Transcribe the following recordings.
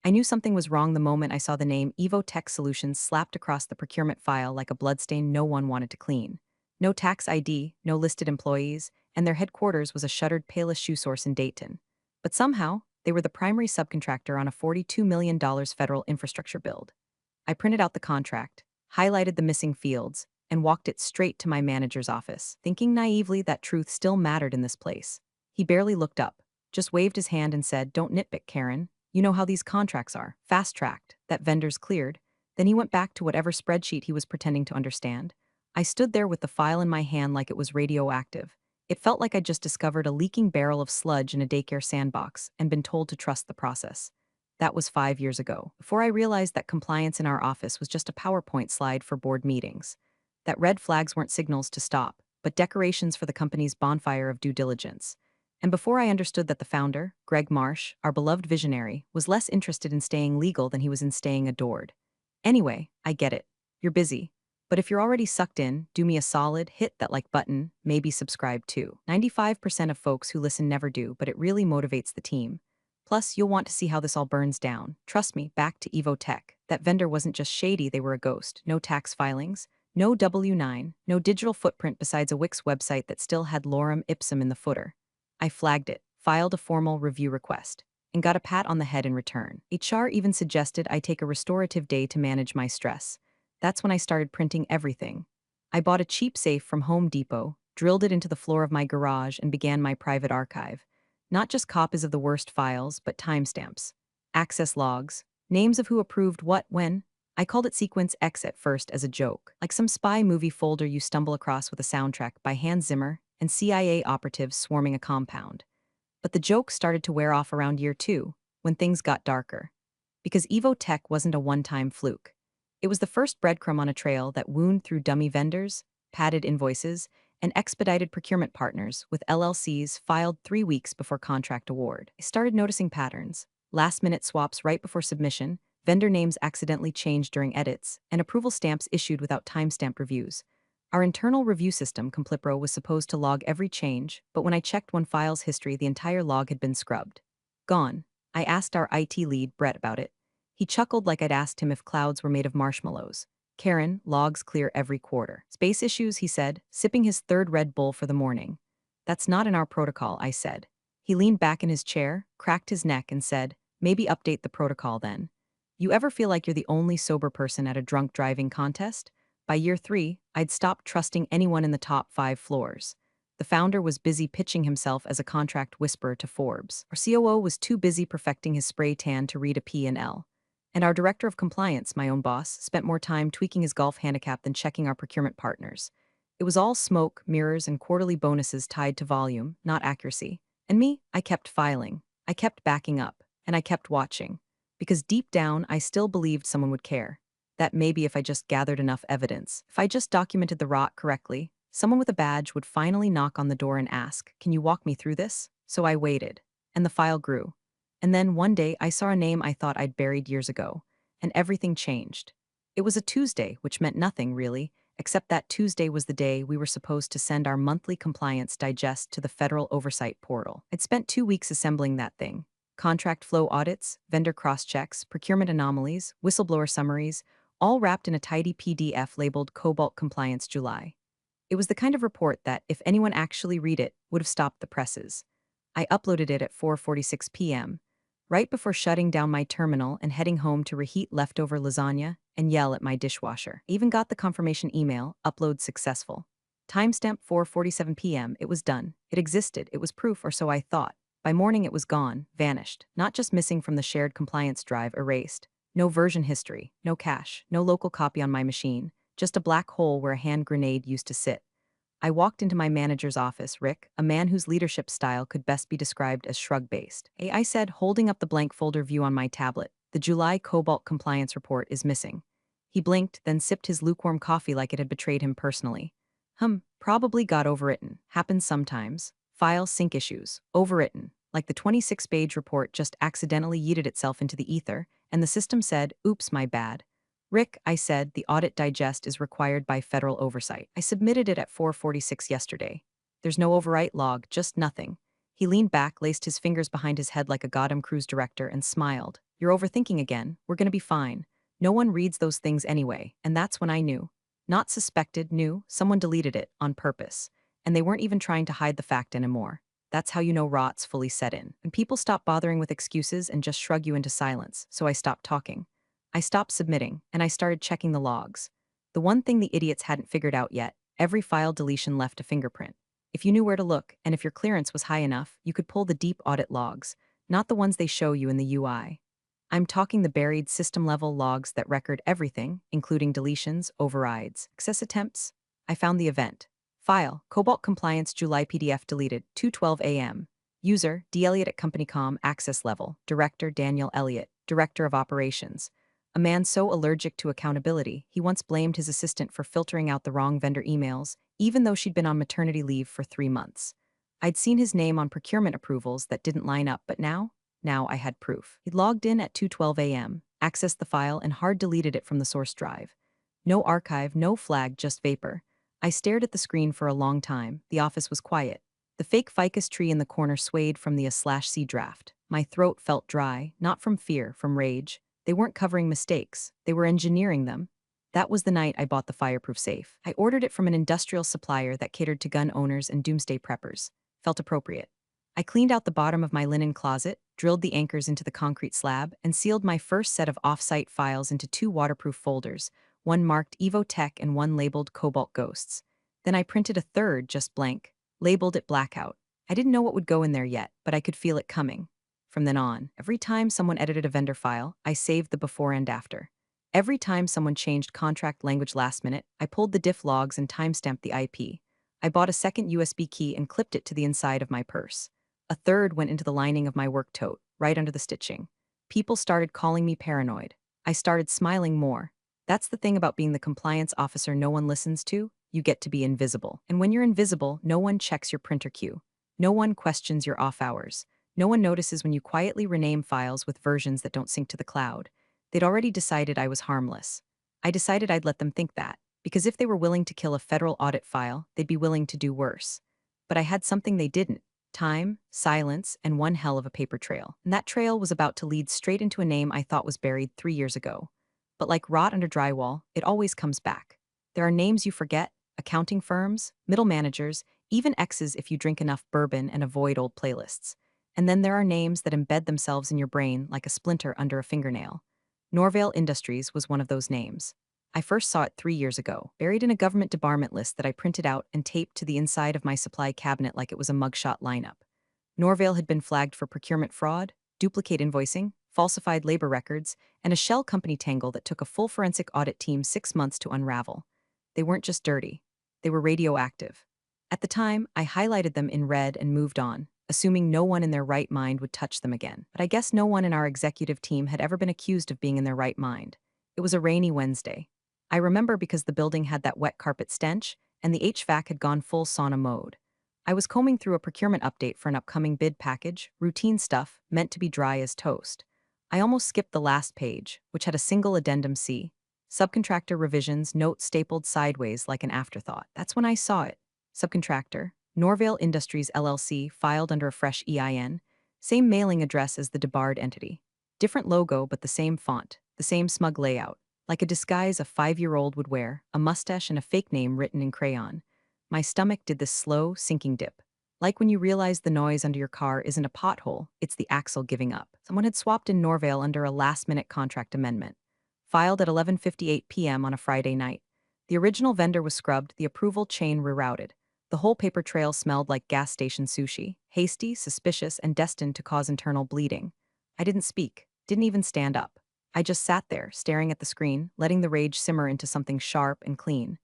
I knew something was wrong the moment I saw the name Evo Tech Solutions slapped across the procurement file like a bloodstain no one wanted to clean. No tax ID, no listed employees, and their headquarters was a shuttered Payless shoe source in Dayton. But somehow, they were the primary subcontractor on a $42 million federal infrastructure build. I printed out the contract, highlighted the missing fields, and walked it straight to my manager's office, thinking naively that truth still mattered in this place. He barely looked up, just waved his hand and said, "Don't nitpick, Karen. You know how these contracts are, fast-tracked, that vendors cleared." Then he went back to whatever spreadsheet he was pretending to understand. I stood there with the file in my hand like it was radioactive. It felt like I'd just discovered a leaking barrel of sludge in a daycare sandbox and been told to trust the process. That was 5 years ago, before I realized that compliance in our office was just a PowerPoint slide for board meetings. That red flags weren't signals to stop, but decorations for the company's bonfire of due diligence. And before I understood that the founder, Greg Marsh, our beloved visionary, was less interested in staying legal than he was in staying adored. Anyway, I get it. You're busy. But if you're already sucked in, do me a solid, hit that like button, maybe subscribe too. 95% of folks who listen never do, but it really motivates the team. Plus, you'll want to see how this all burns down. Trust me, back to Evo Tech. That vendor wasn't just shady, they were a ghost. No tax filings, no W-9, no digital footprint besides a Wix website that still had lorem ipsum in the footer. I flagged it, filed a formal review request, and got a pat on the head in return. HR even suggested I take a restorative day to manage my stress. That's when I started printing everything. I bought a cheap safe from Home Depot, drilled it into the floor of my garage, and began my private archive. Not just copies of the worst files, but timestamps, access logs, names of who approved what when. I called it Sequence X at first as a joke, like some spy movie folder you stumble across with a soundtrack by Hans Zimmer and CIA operatives swarming a compound. But the joke started to wear off around year 2, when things got darker. Because Evo Tech wasn't a one-time fluke. It was the first breadcrumb on a trail that wound through dummy vendors, padded invoices, and expedited procurement partners with LLCs filed 3 weeks before contract award. I started noticing patterns: last-minute swaps right before submission, vendor names accidentally changed during edits, and approval stamps issued without timestamp reviews. Our internal review system, Complipro, was supposed to log every change, but when I checked one file's history, the entire log had been scrubbed. Gone. I asked our IT lead, Brett, about it. He chuckled like I'd asked him if clouds were made of marshmallows. "Karen, logs clear every quarter." "Space issues," he said, sipping his third Red Bull for the morning. "That's not in our protocol," I said. He leaned back in his chair, cracked his neck, and said, "Maybe update the protocol then." You ever feel like you're the only sober person at a drunk driving contest? By year 3, I'd stopped trusting anyone in the top 5 floors. The founder was busy pitching himself as a contract whisperer to Forbes. Our COO was too busy perfecting his spray tan to read a P&L. And our director of compliance, my own boss, spent more time tweaking his golf handicap than checking our procurement partners. It was all smoke, mirrors, and quarterly bonuses tied to volume, not accuracy. And me, I kept filing. I kept backing up. And I kept watching. Because deep down, I still believed someone would care. That maybe if I just gathered enough evidence, if I just documented the rot correctly, someone with a badge would finally knock on the door and ask, "Can you walk me through this?" So I waited. And the file grew. And then one day I saw a name I thought I'd buried years ago, and everything changed. It was a Tuesday, which meant nothing really, except that Tuesday was the day we were supposed to send our monthly compliance digest to the federal oversight portal. I'd spent 2 weeks assembling that thing. Contract flow audits, vendor cross-checks, procurement anomalies, whistleblower summaries, all wrapped in a tidy PDF labeled Cobalt Compliance July. It was the kind of report that, if anyone actually read it, would have stopped the presses. I uploaded it at 4:46 p.m., right before shutting down my terminal and heading home to reheat leftover lasagna and yell at my dishwasher. I even got the confirmation email, upload successful. Timestamp 4:47 p.m., it was done. It existed, it was proof, or so I thought. By morning it was gone, vanished, not just missing from the shared compliance drive, erased. No version history, no cache, no local copy on my machine, just a black hole where a hand grenade used to sit. I walked into my manager's office, Rick, a man whose leadership style could best be described as shrug-based. "Hey," I said, holding up the blank folder view on my tablet, "the July Cobalt Compliance Report is missing." He blinked, then sipped his lukewarm coffee like it had betrayed him personally. Probably got overwritten. Happens sometimes. File sync issues. Overwritten. Like the 26-page report just accidentally yeeted itself into the ether, and the system said, "Oops, my bad." "Rick," I said, "the audit digest is required by federal oversight. I submitted it at 4:46 yesterday. There's no overwrite log, just nothing." He leaned back, laced his fingers behind his head like a Gotham Cruise director, and smiled. "You're overthinking again. We're gonna be fine. No one reads those things anyway." And that's when I knew. Not suspected, knew. Someone deleted it on purpose. And they weren't even trying to hide the fact anymore. That's how you know rot's fully set in. And people stop bothering with excuses and just shrug you into silence, so I stopped talking. I stopped submitting, and I started checking the logs. The one thing the idiots hadn't figured out yet: every file deletion left a fingerprint. If you knew where to look, and if your clearance was high enough, you could pull the deep audit logs, not the ones they show you in the UI. I'm talking the buried system-level logs that record everything, including deletions, overrides, access attempts. I found the event. File: Cobalt Compliance July PDF deleted, 2:12 a.m. User: D. Elliott at CompanyCom, access level. Director: Daniel Elliott, Director of Operations. A man so allergic to accountability, he once blamed his assistant for filtering out the wrong vendor emails, even though she'd been on maternity leave for 3 months. I'd seen his name on procurement approvals that didn't line up, but now I had proof. He'd logged in at 2:12 a.m., accessed the file, and hard deleted it from the source drive. No archive, no flag, just vapor. I stared at the screen for a long time. The office was quiet. The fake ficus tree in the corner swayed from the A/C draft. My throat felt dry, not from fear, from rage. They weren't covering mistakes. They were engineering them. That was the night I bought the fireproof safe. I ordered it from an industrial supplier that catered to gun owners and doomsday preppers. Felt appropriate. I cleaned out the bottom of my linen closet, drilled the anchors into the concrete slab, and sealed my first set of off-site files into 2 waterproof folders, one marked Evo Tech and one labeled Cobalt Ghosts. Then I printed a third, just blank, labeled it Blackout. I didn't know what would go in there yet, but I could feel it coming. From then on, every time someone edited a vendor file, I saved the before and after. Every time someone changed contract language last minute, I pulled the diff logs and timestamped the IP. I bought a second USB key and clipped it to the inside of my purse. A third went into the lining of my work tote, right under the stitching. People started calling me paranoid. I started smiling more. That's the thing about being the compliance officer no one listens to. You get to be invisible. And when you're invisible, no one checks your printer queue. No one questions your off hours. No one notices when you quietly rename files with versions that don't sync to the cloud. They'd already decided I was harmless. I decided I'd let them think that, because if they were willing to kill a federal audit file, they'd be willing to do worse. But I had something they didn't: time, silence, and one hell of a paper trail. And that trail was about to lead straight into a name I thought was buried 3 years ago. But like rot under drywall, it always comes back. There are names you forget: accounting firms, middle managers, even exes if you drink enough bourbon and avoid old playlists. And then there are names that embed themselves in your brain like a splinter under a fingernail. Norvale Industries was one of those names. I first saw it 3 years ago, buried in a government debarment list that I printed out and taped to the inside of my supply cabinet like it was a mugshot lineup. Norvale had been flagged for procurement fraud, duplicate invoicing, falsified labor records, and a shell company tangle that took a full forensic audit team 6 months to unravel. They weren't just dirty. They were radioactive. At the time, I highlighted them in red and moved on, assuming no one in their right mind would touch them again. But I guess no one in our executive team had ever been accused of being in their right mind. It was a rainy Wednesday. I remember because the building had that wet carpet stench, and the HVAC had gone full sauna mode. I was combing through a procurement update for an upcoming bid package, routine stuff, meant to be dry as toast. I almost skipped the last page, which had a single addendum C. Subcontractor revisions, note stapled sideways like an afterthought. That's when I saw it. Subcontractor, Norvale Industries LLC, filed under a fresh EIN. Same mailing address as the debarred entity. Different logo, but the same font, the same smug layout. Like a disguise a 5-year-old would wear, a mustache and a fake name written in crayon. My stomach did this slow, sinking dip. Like when you realize the noise under your car isn't a pothole, it's the axle giving up. Someone had swapped in Norvale under a last-minute contract amendment. Filed at 11:58 p.m. on a Friday night. The original vendor was scrubbed, the approval chain rerouted. The whole paper trail smelled like gas station sushi, hasty, suspicious, and destined to cause internal bleeding. I didn't speak, didn't even stand up. I just sat there, staring at the screen, letting the rage simmer into something sharp and clean.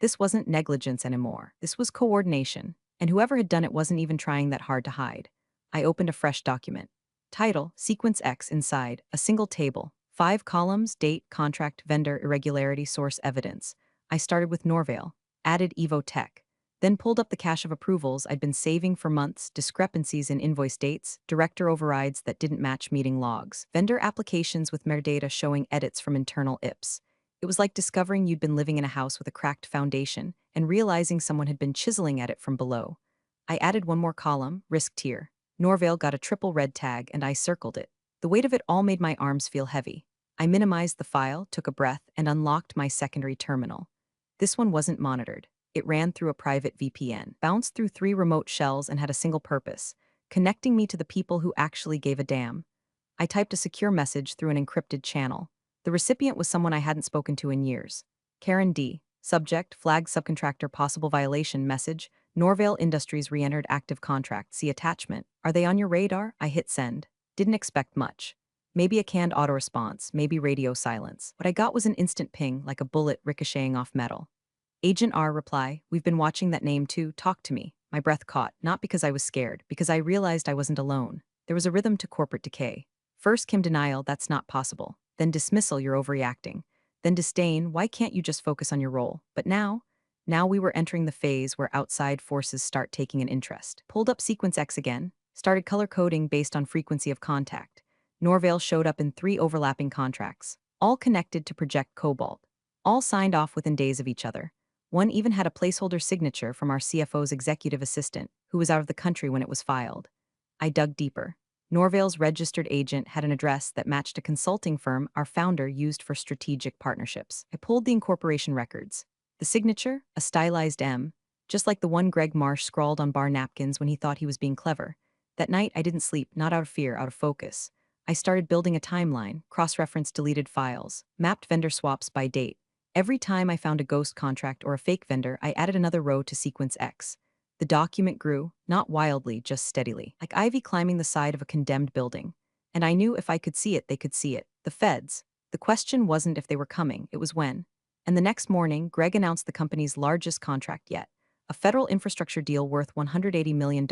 This wasn't negligence anymore. This was coordination, and whoever had done it wasn't even trying that hard to hide. I opened a fresh document. Title: Sequence X. Inside, a single table. 5 columns: date, contract, vendor, irregularity, source, evidence. I started with Norvale, added Evo Tech, then pulled up the cache of approvals I'd been saving for months, discrepancies in invoice dates, director overrides that didn't match meeting logs, vendor applications with metadata showing edits from internal IPs. It was like discovering you'd been living in a house with a cracked foundation and realizing someone had been chiseling at it from below. I added one more column, risk tier. Norvale got a triple red tag and I circled it. The weight of it all made my arms feel heavy. I minimized the file, took a breath, and unlocked my secondary terminal. This one wasn't monitored. It ran through a private VPN, bounced through 3 remote shells, and had a single purpose: connecting me to the people who actually gave a damn. I typed a secure message through an encrypted channel. The recipient was someone I hadn't spoken to in years. Karen D. Subject: flagged subcontractor possible violation message. Norvale Industries re-entered active contract. See attachment. Are they on your radar? I hit send. Didn't expect much. Maybe a canned auto-response, maybe radio silence. What I got was an instant ping, like a bullet ricocheting off metal. Agent R reply: we've been watching that name too, talk to me. My breath caught, not because I was scared, because I realized I wasn't alone. There was a rhythm to corporate decay. First came denial, that's not possible. Then dismissal, you're overreacting. Then disdain, why can't you just focus on your role? But now we were entering the phase where outside forces start taking an interest. Pulled up Sequence X again, started color coding based on frequency of contact. Norvale showed up in 3 overlapping contracts, all connected to Project Cobalt, all signed off within days of each other. One even had a placeholder signature from our CFO's executive assistant, who was out of the country when it was filed. I dug deeper. Norvale's registered agent had an address that matched a consulting firm our founder used for strategic partnerships. I pulled the incorporation records. The signature, a stylized M, just like the one Greg Marsh scrawled on bar napkins when he thought he was being clever. That night, I didn't sleep, not out of fear, out of focus. I started building a timeline, cross-referenced deleted files, mapped vendor swaps by date. Every time I found a ghost contract or a fake vendor, I added another row to Sequence X. The document grew, not wildly, just steadily, like ivy climbing the side of a condemned building. And I knew if I could see it, they could see it. The feds. The question wasn't if they were coming, it was when. And the next morning, Greg announced the company's largest contract yet, a federal infrastructure deal worth $180 million.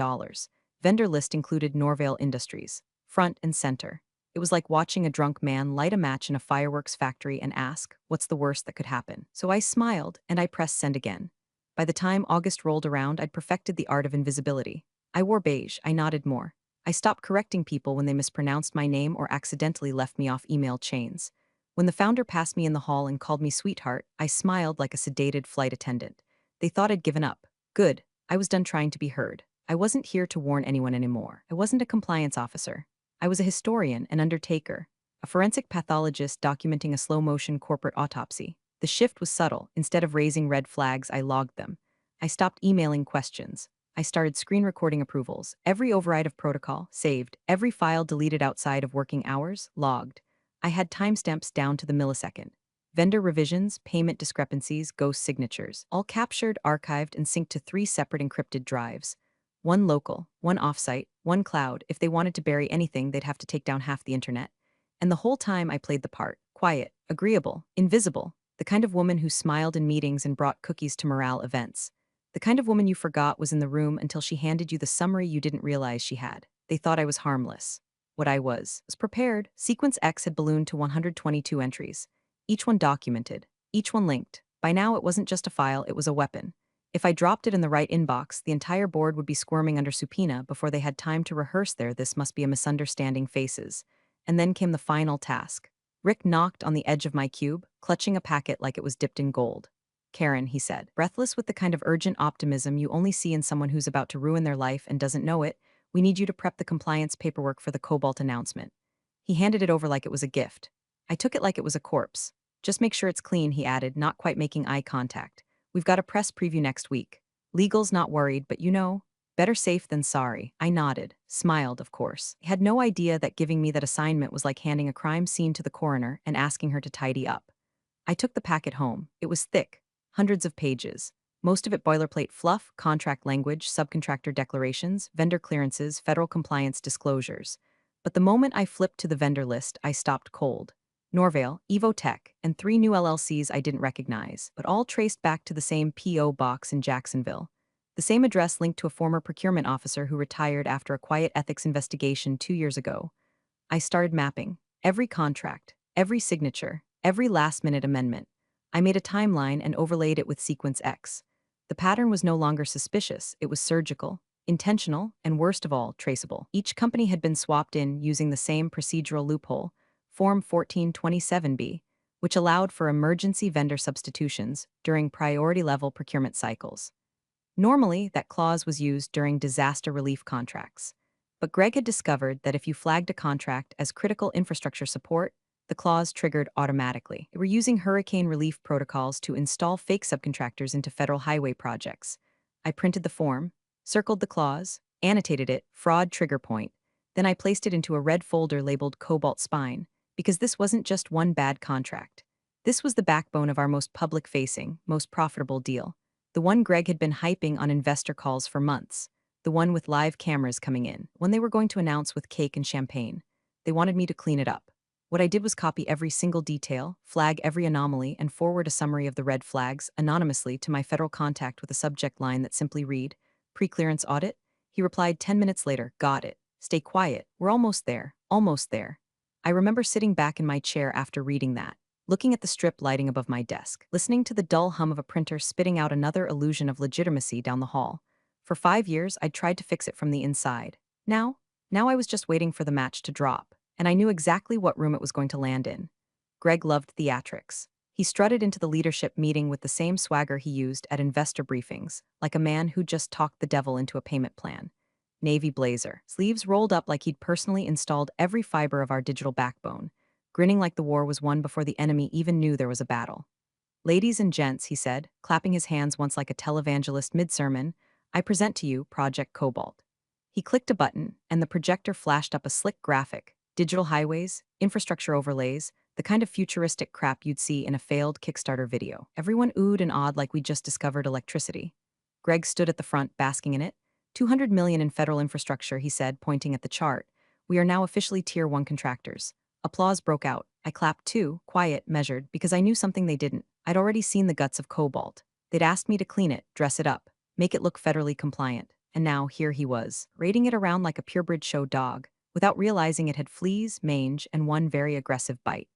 Vendor list included Norvale Industries, front and center. It was like watching a drunk man light a match in a fireworks factory and ask, what's the worst that could happen? So I smiled, and I pressed send again. By the time August rolled around, I'd perfected the art of invisibility. I wore beige, I nodded more. I stopped correcting people when they mispronounced my name or accidentally left me off email chains. When the founder passed me in the hall and called me sweetheart, I smiled like a sedated flight attendant. They thought I'd given up. Good. I was done trying to be heard. I wasn't here to warn anyone anymore. I wasn't a compliance officer. I was a historian, an undertaker, a forensic pathologist documenting a slow-motion corporate autopsy. The shift was subtle. Instead of raising red flags, I logged them. I stopped emailing questions. I started screen recording approvals. Every override of protocol, saved. Every file deleted outside of working hours, logged. I had timestamps down to the millisecond. Vendor revisions, payment discrepancies, ghost signatures, all captured, archived, and synced to 3 separate encrypted drives. One local, one offsite, one cloud. If they wanted to bury anything, they'd have to take down half the internet. And the whole time I played the part. Quiet, agreeable, invisible. The kind of woman who smiled in meetings and brought cookies to morale events. The kind of woman you forgot was in the room until she handed you the summary you didn't realize she had. They thought I was harmless. What I was prepared. Sequence X had ballooned to 122 entries. Each one documented. Each one linked. By now it wasn't just a file, it was a weapon. If I dropped it in the right inbox, the entire board would be squirming under subpoena before they had time to rehearse their "this must be a misunderstanding" faces. And then came the final task. Rick knocked on the edge of my cube, clutching a packet like it was dipped in gold. Karen, he said, breathless with the kind of urgent optimism you only see in someone who's about to ruin their life and doesn't know it, we need you to prep the compliance paperwork for the Cobalt announcement. He handed it over like it was a gift. I took it like it was a corpse. Just make sure it's clean, he added, not quite making eye contact. We've got a press preview next week. Legal's not worried, but better safe than sorry. I nodded, smiled, of course. I had no idea that giving me that assignment was like handing a crime scene to the coroner and asking her to tidy up. I took the packet home. It was thick, hundreds of pages. Most of it boilerplate fluff, contract language, subcontractor declarations, vendor clearances, federal compliance disclosures. But the moment I flipped to the vendor list, I stopped cold. Norvale, Evotech, and 3 new LLCs I didn't recognize, but all traced back to the same P.O. box in Jacksonville. The same address linked to a former procurement officer who retired after a quiet ethics investigation 2 years ago. I started mapping every contract, every signature, every last-minute amendment. I made a timeline and overlaid it with Sequence X. The pattern was no longer suspicious, it was surgical, intentional, and worst of all, traceable. Each company had been swapped in using the same procedural loophole, Form 1427B, which allowed for emergency vendor substitutions during priority-level procurement cycles. Normally, that clause was used during disaster relief contracts. But Greg had discovered that if you flagged a contract as critical infrastructure support, the clause triggered automatically. They were using hurricane relief protocols to install fake subcontractors into federal highway projects. I printed the form, circled the clause, annotated it, fraud trigger point. Then I placed it into a red folder labeled Cobalt Spine, because this wasn't just one bad contract. This was the backbone of our most public-facing, most profitable deal. The one Greg had been hyping on investor calls for months. The one with live cameras coming in, one they were going to announce with cake and champagne. They wanted me to clean it up. What I did was copy every single detail, flag every anomaly, and forward a summary of the red flags anonymously to my federal contact with a subject line that simply read, "Pre-clearance audit?" He replied 10 minutes later, "Got it. Stay quiet. We're almost there. Almost there." I remember sitting back in my chair after reading that, looking at the strip lighting above my desk, listening to the dull hum of a printer spitting out another illusion of legitimacy down the hall. For 5 years, I'd tried to fix it from the inside. Now I was just waiting for the match to drop, and I knew exactly what room it was going to land in. Greg loved theatrics. He strutted into the leadership meeting with the same swagger he used at investor briefings, like a man who just talked the devil into a payment plan. Navy blazer, sleeves rolled up like he'd personally installed every fiber of our digital backbone, grinning like the war was won before the enemy even knew there was a battle. "Ladies and gents," he said, clapping his hands once like a televangelist mid-sermon, "I present to you Project Cobalt." He clicked a button, and the projector flashed up a slick graphic: digital highways, infrastructure overlays, the kind of futuristic crap you'd see in a failed Kickstarter video. Everyone oohed and awed like we'd just discovered electricity. Greg stood at the front, basking in it. 200 million in federal infrastructure, he said, pointing at the chart. "We are now officially Tier 1 contractors." Applause broke out. I clapped too, quiet, measured, because I knew something they didn't. I'd already seen the guts of Cobalt. They'd asked me to clean it, dress it up, make it look federally compliant. And now here he was, raiding it around like a purebred show dog, without realizing it had fleas, mange, and one very aggressive bite.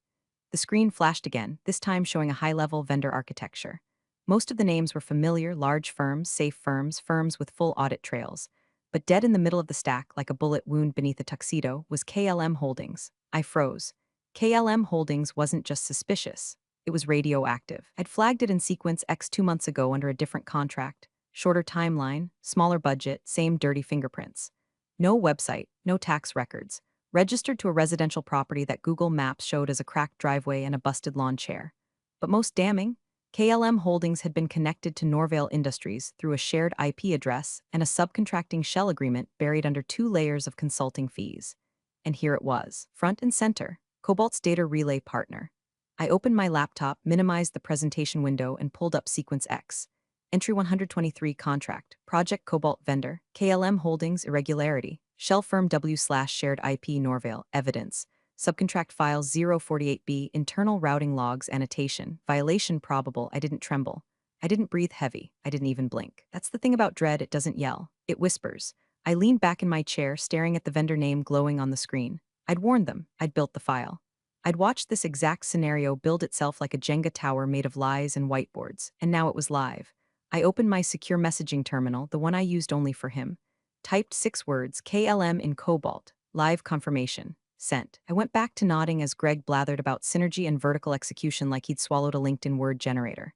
The screen flashed again, this time showing a high-level vendor architecture. Most of the names were familiar, large firms, safe firms, firms with full audit trails. But dead in the middle of the stack, like a bullet wound beneath a tuxedo, was KLM Holdings. I froze. KLM Holdings wasn't just suspicious. It was radioactive. I'd flagged it in Sequence X 2 months ago under a different contract. Shorter timeline, smaller budget, same dirty fingerprints. No website, no tax records. Registered to a residential property that Google Maps showed as a cracked driveway and a busted lawn chair. But most damning, KLM Holdings had been connected to Norvale Industries through a shared IP address and a subcontracting shell agreement buried under 2 layers of consulting fees. And here it was, front and center, Cobalt's data relay partner. I opened my laptop, minimized the presentation window, and pulled up Sequence X. Entry 123 contract, Project Cobalt vendor, KLM Holdings irregularity, shell firm W/shared IP Norvale, evidence, subcontract files 048B, internal routing logs annotation, violation probable. I didn't tremble. I didn't breathe heavy. I didn't even blink. That's the thing about dread, it doesn't yell. It whispers. I leaned back in my chair, staring at the vendor name glowing on the screen. I'd warned them. I'd built the file. I'd watched this exact scenario build itself like a Jenga tower made of lies and whiteboards, and now it was live. I opened my secure messaging terminal, the one I used only for him. Typed 6 words, KLM in Cobalt, live confirmation, sent. I went back to nodding as Greg blathered about synergy and vertical execution like he'd swallowed a LinkedIn word generator.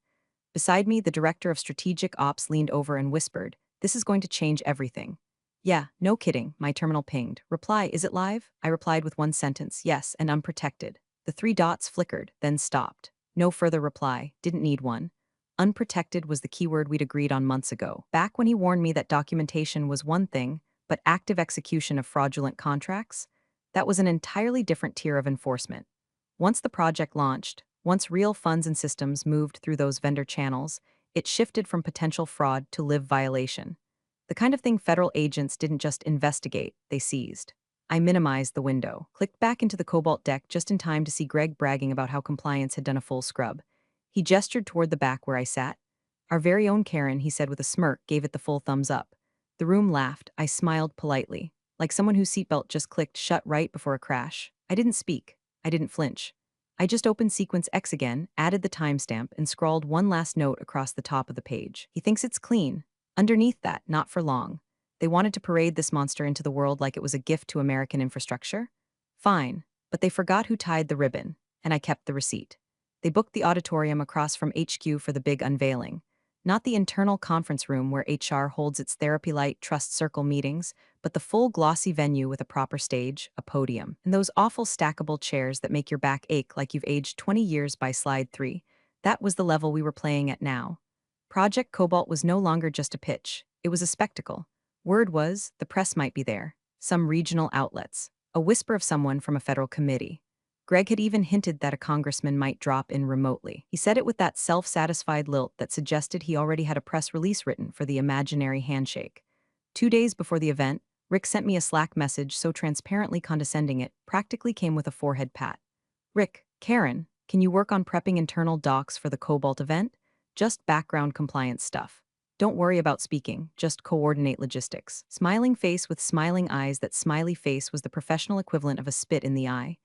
Beside me, the director of strategic ops leaned over and whispered, "This is going to change everything." "Yeah, no kidding," my terminal pinged. "Reply, is it live?" I replied with one sentence, "Yes, and unprotected." The 3 dots flickered, then stopped. No further reply, didn't need one. Unprotected was the keyword we'd agreed on months ago, back when he warned me that documentation was one thing, but active execution of fraudulent contracts? That was an entirely different tier of enforcement. Once the project launched, once real funds and systems moved through those vendor channels, it shifted from potential fraud to live violation. The kind of thing federal agents didn't just investigate, they seized. I minimized the window, clicked back into the Cobalt deck just in time to see Greg bragging about how compliance had done a full scrub. He gestured toward the back where I sat. "Our very own Karen," he said with a smirk, gave it the full thumbs up. The room laughed. I smiled politely, like someone whose seatbelt just clicked shut right before a crash. I didn't speak. I didn't flinch. I just opened Sequence X again, added the timestamp, and scrawled one last note across the top of the page. "He thinks it's clean." Underneath that, "Not for long." They wanted to parade this monster into the world like it was a gift to American infrastructure? Fine, but they forgot who tied the ribbon, and I kept the receipt. They booked the auditorium across from HQ for the big unveiling. Not the internal conference room where HR holds its therapy light trust circle meetings, but the full glossy venue with a proper stage, a podium, and those awful stackable chairs that make your back ache like you've aged 20 years by slide 3. That was the level we were playing at now. Project Cobalt was no longer just a pitch, it was a spectacle. Word was, the press might be there, some regional outlets, a whisper of someone from a federal committee. Greg had even hinted that a congressman might drop in remotely. He said it with that self-satisfied lilt that suggested he already had a press release written for the imaginary handshake. 2 days before the event, Rick sent me a Slack message so transparently condescending it practically came with a forehead pat. Rick, Karen, can you work on prepping internal docs for the Cobalt event? Just background compliance stuff. Don't worry about speaking, just coordinate logistics. Smiling face with smiling eyes. That smiley face was the professional equivalent of a spit in the eye.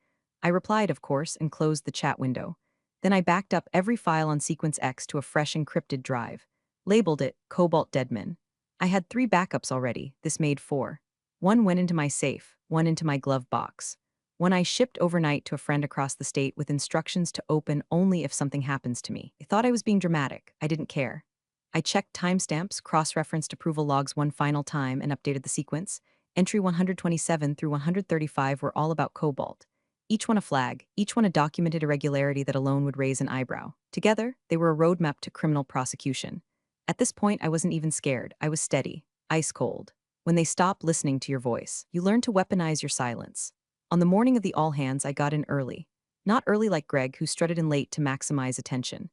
I replied, of course, and closed the chat window. Then I backed up every file on Sequence X to a fresh encrypted drive. Labeled it Cobalt Deadman. I had 3 backups already, this made 4. One went into my safe, one into my glove box. One I shipped overnight to a friend across the state with instructions to open only if something happens to me. I thought I was being dramatic. I didn't care. I checked timestamps, cross-referenced approval logs one final time, and updated the sequence. Entry 127 through 135 were all about Cobalt. Each one a flag, each one a documented irregularity that alone would raise an eyebrow. Together, they were a roadmap to criminal prosecution. At this point, I wasn't even scared. I was steady, ice cold. When they stop listening to your voice, you learn to weaponize your silence. On the morning of the all-hands, I got in early. Not early like Greg, who strutted in late to maximize attention.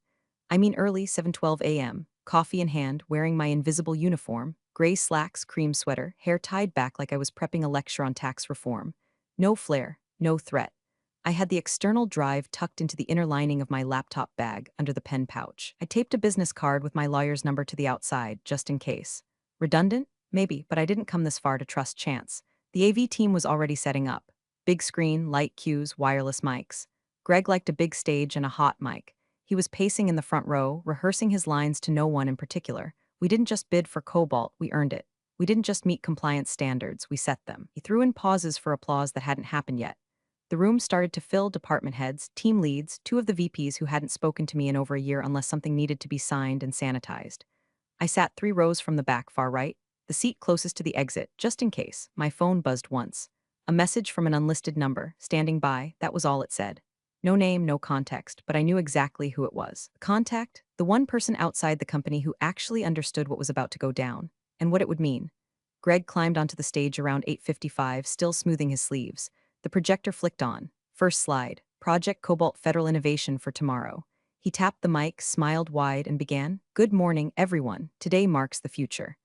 I mean early, 7:12 a.m., coffee in hand, wearing my invisible uniform, gray slacks, cream sweater, hair tied back like I was prepping a lecture on tax reform. No flair, no threat. I had the external drive tucked into the inner lining of my laptop bag under the pen pouch. I taped a business card with my lawyer's number to the outside, just in case. Redundant? Maybe, but I didn't come this far to trust chance. The AV team was already setting up. Big screen, light cues, wireless mics. Greg liked a big stage and a hot mic. He was pacing in the front row, rehearsing his lines to no one in particular. We didn't just bid for Cobalt, we earned it. We didn't just meet compliance standards, we set them. He threw in pauses for applause that hadn't happened yet. The room started to fill. Department heads, team leads, 2 of the VPs who hadn't spoken to me in over a year unless something needed to be signed and sanitized. I sat 3 rows from the back, far right, the seat closest to the exit, just in case. My phone buzzed once. A message from an unlisted number, standing by, that was all it said. No name, no context, but I knew exactly who it was. The contact, the one person outside the company who actually understood what was about to go down, and what it would mean. Greg climbed onto the stage around 8:55, still smoothing his sleeves. The projector flicked on. First slide, Project Cobalt Federal Innovation for Tomorrow. He tapped the mic, smiled wide, and began, "Good morning, everyone. Today marks the future."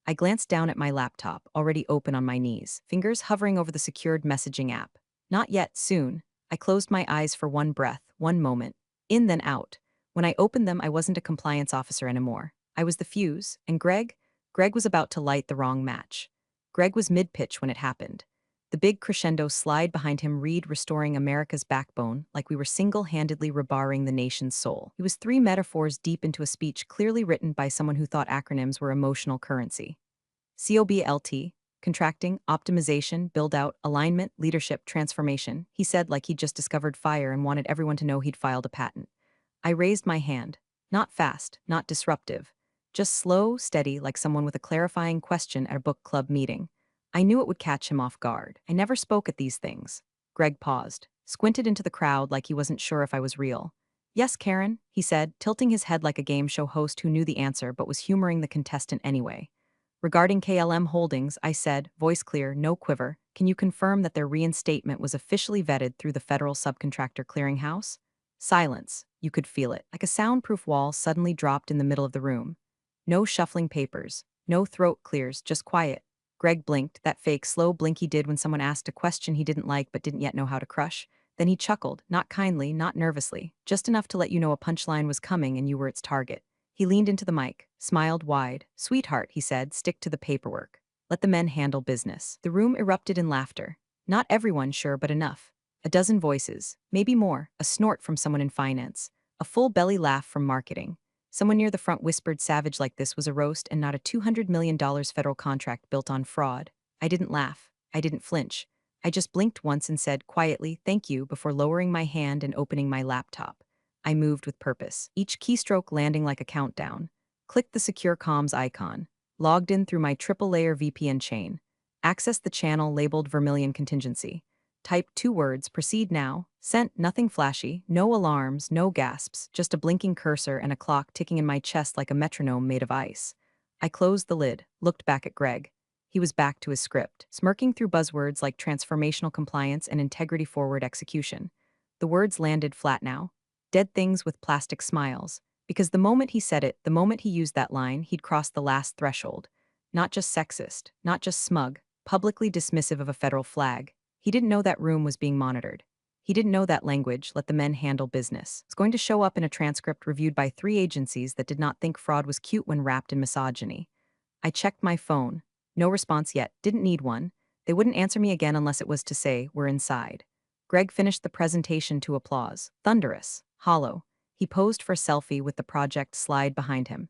I glanced down at my laptop, already open on my knees, fingers hovering over the secured messaging app. Not yet, soon. I closed my eyes for one breath, one moment. In then out. When I opened them, I wasn't a compliance officer anymore. I was the fuse, and Greg was about to light the wrong match. Greg was mid-pitch when it happened. The big crescendo slide behind him read restoring America's backbone like we were single-handedly rebarring the nation's soul. He was 3 metaphors deep into a speech clearly written by someone who thought acronyms were emotional currency. COBLT, contracting, optimization, build-out, alignment, leadership, transformation, he said like he'd just discovered fire and wanted everyone to know he'd filed a patent. I raised my hand. Not fast, not disruptive. Just slow, steady, like someone with a clarifying question at a book club meeting. I knew it would catch him off guard. I never spoke at these things. Greg paused, squinted into the crowd like he wasn't sure if I was real. "Yes, Karen," he said, tilting his head like a game show host who knew the answer but was humoring the contestant anyway. "Regarding KLM Holdings," I said, voice clear, no quiver, "can you confirm that their reinstatement was officially vetted through the Federal Subcontractor Clearinghouse?" Silence. You could feel it. Like a soundproof wall suddenly dropped in the middle of the room. No shuffling papers. No throat clears, just quiet. Greg blinked, that fake, slow blink he did when someone asked a question he didn't like but didn't yet know how to crush. Then he chuckled, not kindly, not nervously, just enough to let you know a punchline was coming and you were its target. He leaned into the mic, smiled wide. "Sweetheart," he said, "stick to the paperwork. Let the men handle business." The room erupted in laughter. Not everyone, sure, but enough. A dozen voices, maybe more, a snort from someone in finance, a full belly laugh from marketing. Someone near the front whispered, "Savage like this was a roast and not a $200 million federal contract built on fraud." I didn't laugh. I didn't flinch. I just blinked once and said quietly, "Thank you," before lowering my hand and opening my laptop. I moved with purpose, each keystroke landing like a countdown. Clicked the secure comms icon. Logged in through my triple-layer VPN chain. Accessed the channel labeled Vermilion Contingency. Typed 2 words, proceed now. Sent, nothing flashy, no alarms, no gasps, just a blinking cursor and a clock ticking in my chest like a metronome made of ice. I closed the lid, looked back at Greg. He was back to his script, smirking through buzzwords like transformational compliance and integrity-forward execution. The words landed flat now. Dead things with plastic smiles. Because the moment he said it, the moment he used that line, he'd crossed the last threshold. Not just sexist, not just smug, publicly dismissive of a federal flag. He didn't know that room was being monitored. He didn't know that language, let the men handle business. It's going to show up in a transcript reviewed by 3 agencies that did not think fraud was cute when wrapped in misogyny. I checked my phone. No response yet, didn't need one. They wouldn't answer me again unless it was to say, we're inside. Greg finished the presentation to applause. Thunderous. Hollow. He posed for a selfie with the project slide behind him.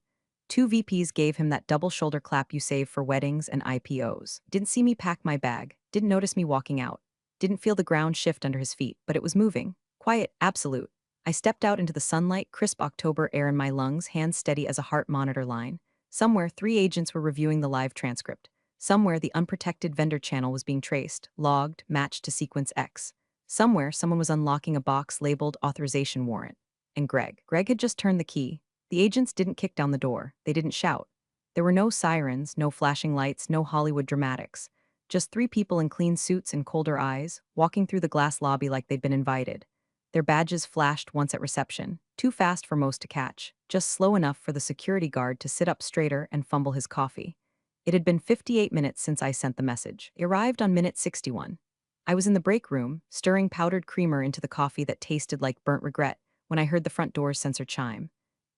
2 VPs gave him that double shoulder clap you save for weddings and IPOs. Didn't see me pack my bag. Didn't notice me walking out. Didn't feel the ground shift under his feet, but it was moving. Quiet, absolute. I stepped out into the sunlight, crisp October air in my lungs, hands steady as a heart monitor line. Somewhere, 3 agents were reviewing the live transcript. Somewhere, the unprotected vendor channel was being traced, logged, matched to sequence X. Somewhere, someone was unlocking a box labeled authorization warrant. And Greg had just turned the key. The agents didn't kick down the door. They didn't shout. There were no sirens, no flashing lights, no Hollywood dramatics. Just 3 people in clean suits and colder eyes, walking through the glass lobby like they'd been invited. Their badges flashed once at reception, too fast for most to catch, just slow enough for the security guard to sit up straighter and fumble his coffee. It had been 58 minutes since I sent the message. It arrived on minute 61. I was in the break room, stirring powdered creamer into the coffee that tasted like burnt regret, when I heard the front door's sensor chime.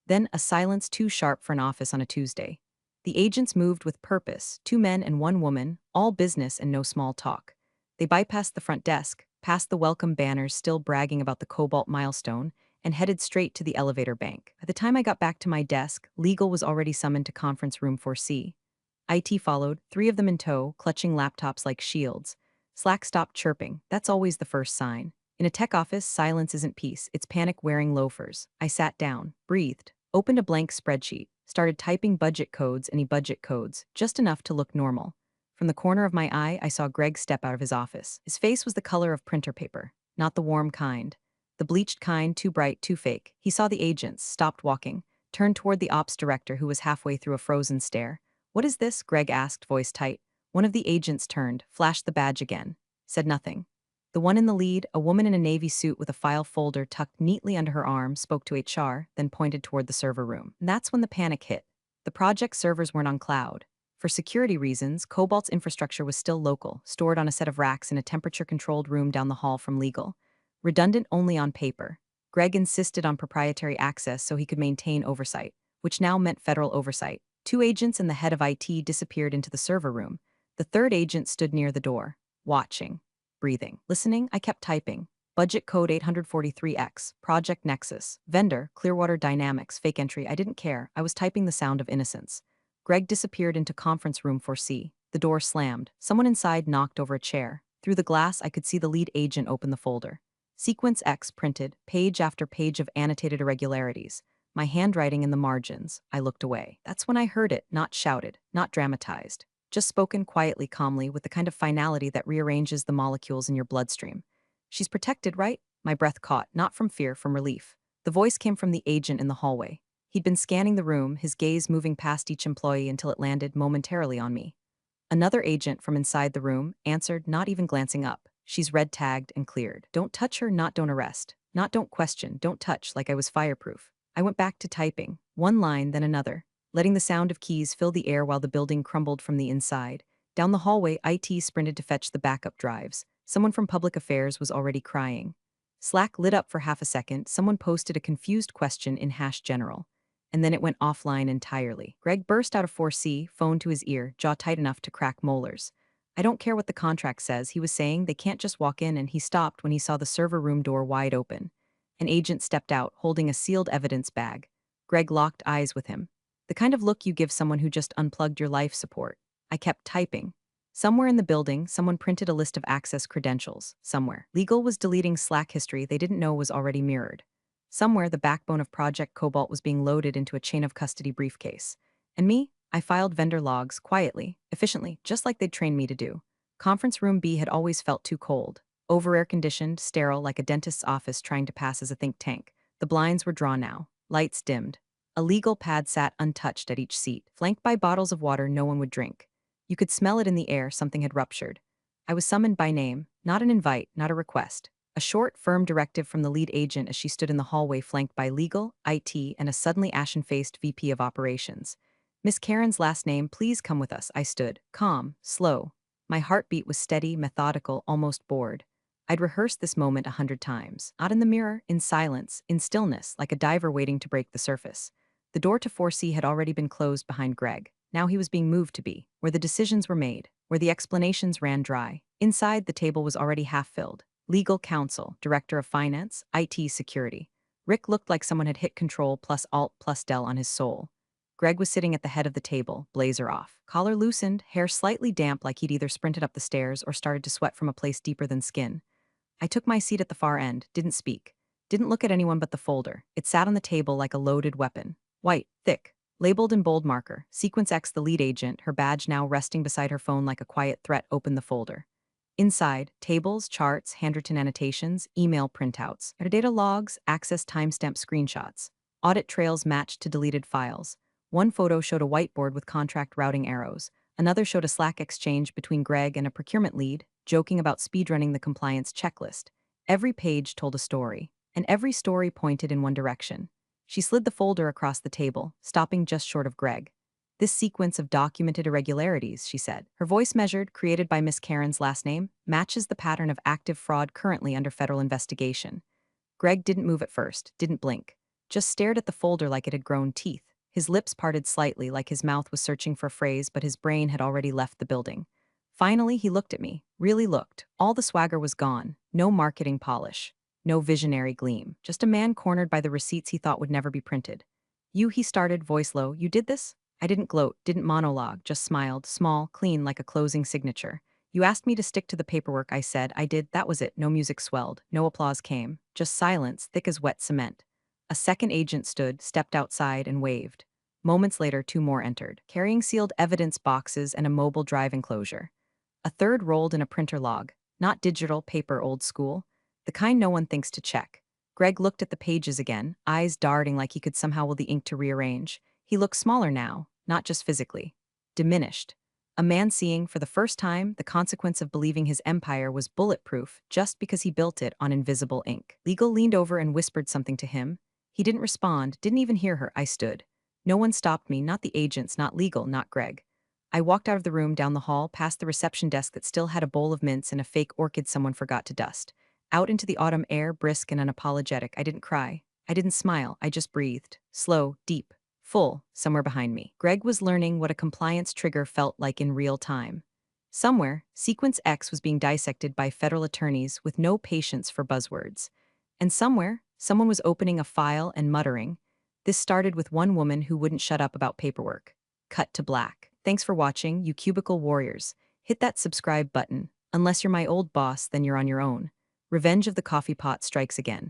Then a silence too sharp for an office on a Tuesday. The agents moved with purpose, 2 men and 1 woman, all business and no small talk. They bypassed the front desk, past the welcome banners still bragging about the Cobalt milestone, and headed straight to the elevator bank. By the time I got back to my desk, legal was already summoned to conference room 4C. IT followed, 3 of them in tow, clutching laptops like shields. Slack stopped chirping. That's always the first sign. In a tech office, silence isn't peace, it's panic-wearing loafers. I sat down, breathed, opened a blank spreadsheet, started typing budget codes and e-budget codes, just enough to look normal. From the corner of my eye, I saw Greg step out of his office. His face was the color of printer paper, not the warm kind. The bleached kind, too bright, too fake. He saw the agents, stopped walking, turned toward the ops director who was halfway through a frozen stare. What is this? Greg asked, voice tight. One of the agents turned, flashed the badge again, said nothing. The one in the lead, a woman in a navy suit with a file folder tucked neatly under her arm, spoke to HR, then pointed toward the server room. And that's when the panic hit. The project servers weren't on cloud. For security reasons, Cobalt's infrastructure was still local, stored on a set of racks in a temperature-controlled room down the hall from legal. Redundant only on paper. Greg insisted on proprietary access so he could maintain oversight, which now meant federal oversight. 2 agents and the head of IT disappeared into the server room. The 3rd agent stood near the door, watching. Breathing. Listening, I kept typing. Budget code 843X, Project Nexus, vendor, Clearwater Dynamics, fake entry. I didn't care. I was typing the sound of innocence. Greg disappeared into conference room 4C. The door slammed. Someone inside knocked over a chair. Through the glass, I could see the lead agent open the folder. Sequence X printed, page after page of annotated irregularities. My handwriting in the margins. I looked away. That's when I heard it, not shouted, not dramatized. Just spoken quietly, calmly, with the kind of finality that rearranges the molecules in your bloodstream. She's protected, right? My breath caught, not from fear, from relief. The voice came from the agent in the hallway. He'd been scanning the room, his gaze moving past each employee until it landed momentarily on me. Another agent from inside the room answered, not even glancing up. She's red-tagged and cleared. Don't touch her, not don't arrest. Not don't question, don't touch, like I was fireproof. I went back to typing, one line, then another, letting the sound of keys fill the air while the building crumbled from the inside. Down the hallway, IT sprinted to fetch the backup drives. Someone from public affairs was already crying. Slack lit up for half a second. Someone posted a confused question in #general. And then it went offline entirely. Greg burst out of 4C, phone to his ear, jaw tight enough to crack molars. I don't care what the contract says, he was saying. They can't just walk in, and he stopped when he saw the server room door wide open. An agent stepped out, holding a sealed evidence bag. Greg locked eyes with him. The kind of look you give someone who just unplugged your life support. I kept typing. Somewhere in the building, someone printed a list of access credentials. Somewhere. Legal was deleting Slack history they didn't know was already mirrored. Somewhere, the backbone of Project Cobalt was being loaded into a chain of custody briefcase. And me? I filed vendor logs, quietly, efficiently, just like they'd trained me to do. Conference room B had always felt too cold. Over-air-conditioned, sterile, like a dentist's office trying to pass as a think tank. The blinds were drawn now. Lights dimmed. A legal pad sat untouched at each seat, flanked by bottles of water no one would drink. You could smell it in the air, something had ruptured. I was summoned by name, not an invite, not a request. A short, firm directive from the lead agent as she stood in the hallway flanked by legal, IT, and a suddenly ashen-faced VP of operations. Miss Karen's last name, please come with us, I stood, calm, slow. My heartbeat was steady, methodical, almost bored. I'd rehearsed this moment 100 times, not in the mirror, in silence, in stillness, like a diver waiting to break the surface. The door to 4C had already been closed behind Greg. Now he was being moved to B, where the decisions were made, where the explanations ran dry. Inside, the table was already half-filled. Legal counsel, director of finance, IT security. Rick looked like someone had hit Control plus Alt plus Del on his soul. Greg was sitting at the head of the table, blazer off. Collar loosened, hair slightly damp like he'd either sprinted up the stairs or started to sweat from a place deeper than skin. I took my seat at the far end, didn't speak. Didn't look at anyone but the folder. It sat on the table like a loaded weapon. White, thick, labeled in bold marker. Sequence X, the lead agent, her badge now resting beside her phone like a quiet threat, opened the folder. Inside, tables, charts, handwritten annotations, email printouts, metadata logs, access timestamp screenshots. Audit trails matched to deleted files. One photo showed a whiteboard with contract routing arrows. Another showed a Slack exchange between Greg and a procurement lead, joking about speedrunning the compliance checklist. Every page told a story, and every story pointed in one direction. She slid the folder across the table, stopping just short of Greg. This sequence of documented irregularities, she said, her voice measured, created by Miss Karen's last name, matches the pattern of active fraud currently under federal investigation. Greg didn't move at first, didn't blink, just stared at the folder like it had grown teeth. His lips parted slightly, like his mouth was searching for a phrase, but his brain had already left the building. Finally, he looked at me, really looked. All the swagger was gone, no marketing polish, no visionary gleam, just a man cornered by the receipts he thought would never be printed. You, he started, voice low, you did this? I didn't gloat, didn't monologue, just smiled, small, clean, like a closing signature. You asked me to stick to the paperwork, I said. I did, that was it. No music swelled, no applause came, just silence, thick as wet cement. A second agent stood, stepped outside, and waved. Moments later, two more entered, carrying sealed evidence boxes and a mobile drive enclosure. A third rolled in a printer log, not digital, paper, old school, the kind no one thinks to check. Greg looked at the pages again, eyes darting like he could somehow will the ink to rearrange. He looked smaller now, not just physically. Diminished. A man seeing, for the first time, the consequence of believing his empire was bulletproof just because he built it on invisible ink. Legal leaned over and whispered something to him. He didn't respond, didn't even hear her. I stood. No one stopped me, not the agents, not legal, not Greg. I walked out of the room, down the hall, past the reception desk that still had a bowl of mints and a fake orchid someone forgot to dust. Out into the autumn air, brisk and unapologetic. I didn't cry. I didn't smile. I just breathed. Slow, deep, full, somewhere behind me. Greg was learning what a compliance trigger felt like in real time. Somewhere, Sequence X was being dissected by federal attorneys with no patience for buzzwords. And somewhere, someone was opening a file and muttering. This started with one woman who wouldn't shut up about paperwork. Cut to black. Thanks for watching, you cubicle warriors. Hit that subscribe button. Unless you're my old boss, then you're on your own. Revenge of the Coffee Pot strikes again.